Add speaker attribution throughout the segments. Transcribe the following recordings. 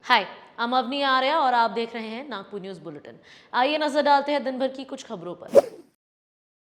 Speaker 1: हाय, I'm Avani Arya और आप देख रहे हैं नागपुर न्यूज बुलेटिन। आइए नजर डालते हैं दिन भर की कुछ खबरों पर।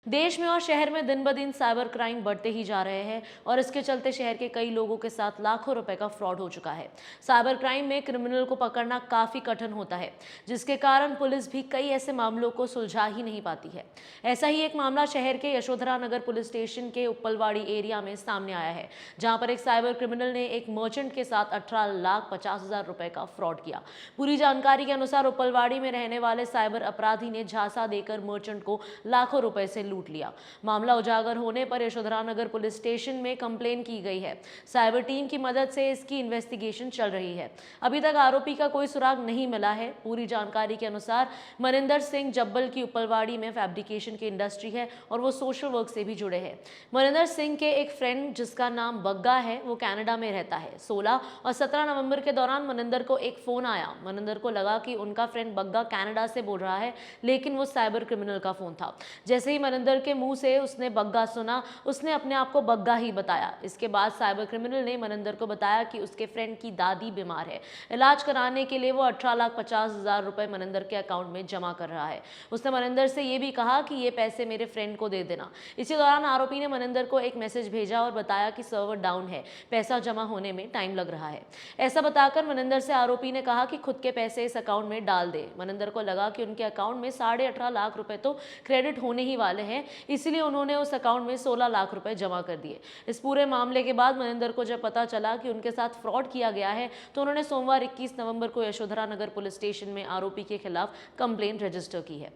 Speaker 1: देश में और शहर में दिन ब दिन साइबर क्राइम बढ़ते ही जा रहे हैं और इसके चलते शहर के कई लोगों के साथ लाखों रुपए का फ्रॉड हो चुका है। साइबर क्राइम में क्रिमिनल को पकड़ना काफी कठिन होता है, जिसके कारण पुलिस भी कई ऐसे मामलों को सुलझा ही नहीं पाती है। ऐसा ही एक मामला शहर के यशोधरा नगर पुलिस स्टेशन के उप्पलवाड़ी एरिया में सामने आया है, जहां पर एक साइबर क्रिमिनल ने एक मर्चेंट के साथ 18,50,000 रुपए का फ्रॉड किया। पूरी जानकारी के अनुसार उप्पलवाड़ी में रहने वाले साइबर अपराधी ने झांसा देकर मर्चेंट को लाखों रुपए से लूट लिया। मामला उजागर होने पर यशोधरा नगर पुलिस स्टेशन में कंप्लेन की गई है। साइबर टीम की मदद से इसकी इन्वेस्टिगेशन चल रही है। अभी तक आरोपी का कोई सुराग नहीं मिला है। पूरी जानकारी के अनुसार मनिंदर सिंह जब्बल की उप्पलवाड़ी में फैब्रिकेशन की इंडस्ट्री है और वो सोशल वर्क से भी जुड़े हैं। मनिंदर सिंह के एक फ्रेंड जिसका नाम बग्गा है, वो कनाडा में रहता है। 16 और 17 नवंबर के दौरान मनिंदर को एक फोन आया। मनिंदर को लगा कि उनका फ्रेंड बग्गा कनाडा से बोल रहा है, लेकिन वो साइबर क्रिमिनल का फोन था। जैसे ही मनिंदर के मुंह से उसने बग्गा सुना, उसने अपने आप को बग्गा ही बताया। इसके बाद साइबर क्रिमिनल ने मनिंदर को बताया कि उसके फ्रेंड की दादी बीमार है। इलाज कराने के लिए वो 18,50,000 रुपए मनिंदर के अकाउंट में जमा कर रहा है। उसने मनिंदर से ये भी कहा कि ये पैसे मेरे फ्रेंड को दे देना। इसी दौरान आरोपी ने मनिंदर को एक मैसेज भेजा और बताया कि सर्वर डाउन है, पैसा जमा होने में टाइम लग रहा है। ऐसा बताकर मनिंदर से आरोपी ने कहा कि खुद के पैसे इस अकाउंट में डाल दे। मनिंदर को लगा कि उनके अकाउंट में 18.5 लाख रुपए तो क्रेडिट होने ही वाले हैं, इसलिए उन्होंने उस अकाउंट में 16 लाख रुपए जमा कर दिए। इस पूरे मामले के बाद मनिंदर को जब पता चला कि उनके साथ फ्रॉड किया गया है, तो उन्होंने सोमवार 21 नवंबर को यशोधरा नगर पुलिस स्टेशन में आरोपी के खिलाफ कंप्लेंट रजिस्टर की है।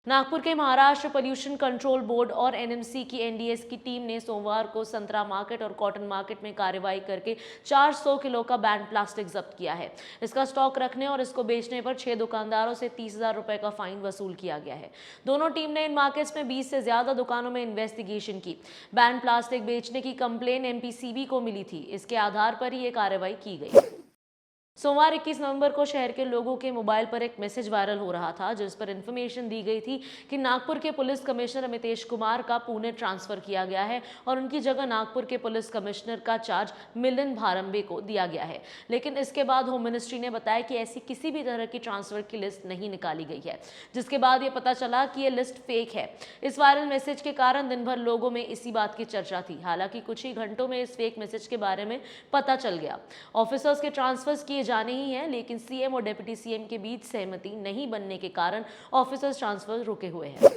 Speaker 1: नागपुर के महाराष्ट्र पोल्यूशन कंट्रोल बोर्ड और एनएमसी की एनडीएस की टीम ने सोमवार को संतरा मार्केट और कॉटन मार्केट में कार्रवाई करके 400 किलो का बैंड प्लास्टिक जब्त किया है। इसका स्टॉक रखने और इसको बेचने पर 6 दुकानदारों से 30,000 रुपए का फाइन वसूल किया गया है। दोनों टीम ने इन मार्केट्स में 20 से ज्यादा दुकानों में इन्वेस्टिगेशन की। बैंड प्लास्टिक बेचने की कंप्लेन एमपीसीबी को मिली थी। इसके आधार पर ही ये कार्रवाई की गई। सोमवार 21 नवंबर को शहर के लोगों के मोबाइल पर एक मैसेज वायरल हो रहा था, जिस पर इंफॉर्मेशन दी गई थी कि नागपुर के पुलिस कमिश्नर अमितेश कुमार का पुणे ट्रांसफर किया गया है और उनकी जगह नागपुर के पुलिस कमिश्नर का चार्ज मिलिंद भारंबे को दिया गया है। लेकिन इसके बाद होम मिनिस्ट्री ने बताया कि ऐसी किसी भी तरह की ट्रांसफर की लिस्ट नहीं निकाली गई है, जिसके बाद ये पता चला कि ये लिस्ट फेक है। इस वायरल मैसेज के कारण दिन भर लोगों में इसी बात की चर्चा थी। हालांकि कुछ ही घंटों में इस फेक मैसेज के बारे में पता चल गया। ऑफिसर्स के ट्रांसफर्स किए जाने ही है, लेकिन सीएम और डिप्टी सीएम के बीच सहमति नहीं बनने के कारण ऑफिसर्स ट्रांसफर रुके हुए हैं।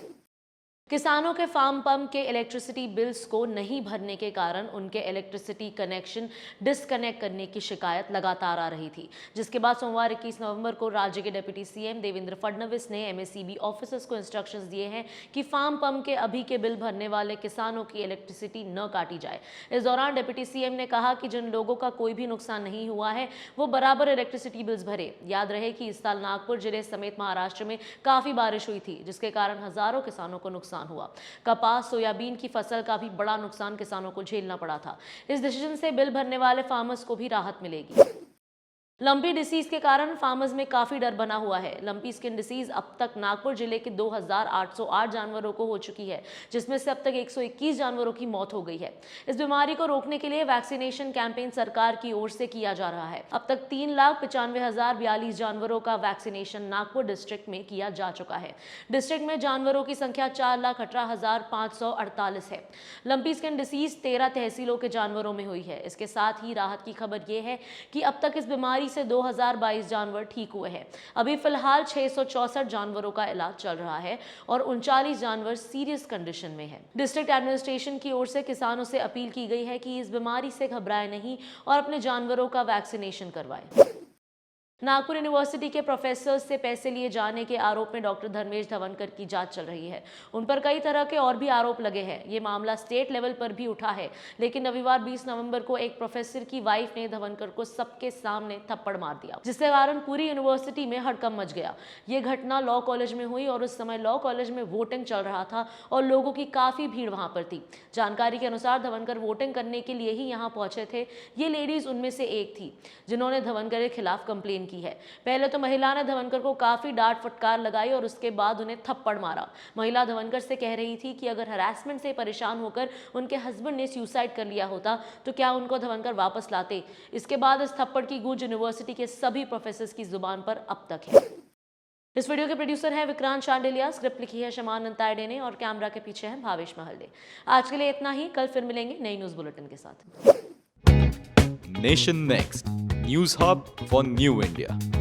Speaker 1: किसानों के फार्म पंप के इलेक्ट्रिसिटी बिल्स को नहीं भरने के कारण उनके इलेक्ट्रिसिटी कनेक्शन डिस्कनेक्ट करने की शिकायत लगातार आ रही थी, जिसके बाद सोमवार 21 नवंबर को राज्य के डिप्टी सीएम देवेंद्र फडणवीस ने एमएसईबी ऑफिसर्स को इंस्ट्रक्शंस दिए हैं कि फार्म पंप के अभी के बिल भरने वाले किसानों की इलेक्ट्रिसिटी न काटी जाए। इस दौरान डिप्टी सीएम ने कहा कि जिन लोगों का कोई भी नुकसान नहीं हुआ है, वो बराबर इलेक्ट्रिसिटी बिल्स भरे। याद रहे कि इस साल नागपुर जिले समेत महाराष्ट्र में काफी बारिश हुई थी, जिसके कारण हजारों किसानों को नुकसान हुआ। कपास, सोयाबीन की फसल का भी बड़ा नुकसान किसानों को झेलना पड़ा था। इस डिसीजन से बिल भरने वाले फार्मर्स को भी राहत मिलेगी। लंपी डिसीज के कारण फार्मर्स में काफी डर बना हुआ है। लंपी स्किन डिसीज अब तक नागपुर जिले के 2,808 जानवरों को हो चुकी है, जिसमें से अब तक 121 जानवरों की मौत हो गई है। इस बीमारी को रोकने के लिए वैक्सीनेशन कैंपेन सरकार की ओर से किया जा रहा है। अब तक 3,95,042 जानवरों का वैक्सीनेशन नागपुर डिस्ट्रिक्ट में किया जा चुका है। डिस्ट्रिक्ट में जानवरों की संख्या 4,18,548 है। लंपी स्किन डिसीज 13 तहसीलों के जानवरों में हुई है। इसके साथ ही राहत की खबर यह है कि अब तक इस बीमारी से 2022 जानवर ठीक हुए हैं। अभी फिलहाल 664 जानवरों का इलाज चल रहा है और 39 जानवर सीरियस कंडीशन में हैं। डिस्ट्रिक्ट एडमिनिस्ट्रेशन की ओर से किसानों से अपील की गई है कि इस बीमारी से घबराएं नहीं और अपने जानवरों का वैक्सीनेशन करवाएं। नागपुर यूनिवर्सिटी के प्रोफेसर से पैसे लिए जाने के आरोप में डॉक्टर धर्मेश धवनकर की जांच चल रही है। उन पर कई तरह के और भी आरोप लगे हैं। ये मामला स्टेट लेवल पर भी उठा है, लेकिन रविवार 20 नवंबर को एक प्रोफेसर की वाइफ ने धवनकर को सबके सामने थप्पड़ मार दिया, जिसके कारण पूरी यूनिवर्सिटी में हड़कंप मच गया। ये घटना लॉ कॉलेज में हुई और उस समय लॉ कॉलेज में वोटिंग चल रहा था और लोगों की काफी भीड़ वहां पर थी। जानकारी के अनुसार धवनकर वोटिंग करने के लिए ही यहाँ पहुंचे थे। ये लेडीज उनमें से एक थी, जिन्होंने धवनकर के खिलाफ कंप्लेन ब्लेम की है। पहले तो महिला ने धवनकर को काफी डांट फटकार लगाई और उसके बाद उन्हें थप्पड़ मारा। महिला धवनकर से कह रही थी कि अगर हरासमेंट से परेशान होकर उनके हस्बैंड ने सुसाइड कर लिया होता तो क्या उनको धवनकर वापस लाते। इसके बाद इस थप्पड़ की गूंज यूनिवर्सिटी के सभी प्रोफेसर्स की जुबान पर अब तक है। इस वीडियो के प्रोड्यूसर हैं विक्रांत चांडिलिया, स्क्रिप्ट लिखी है शमान अंतायडे ने और कैमरा के पीछे हैं भावेश महल्ले। आज के लिए इतना ही, कल फिर मिलेंगे नई न्यूज बुलेटिन के साथ।
Speaker 2: Nation next news hub for new India.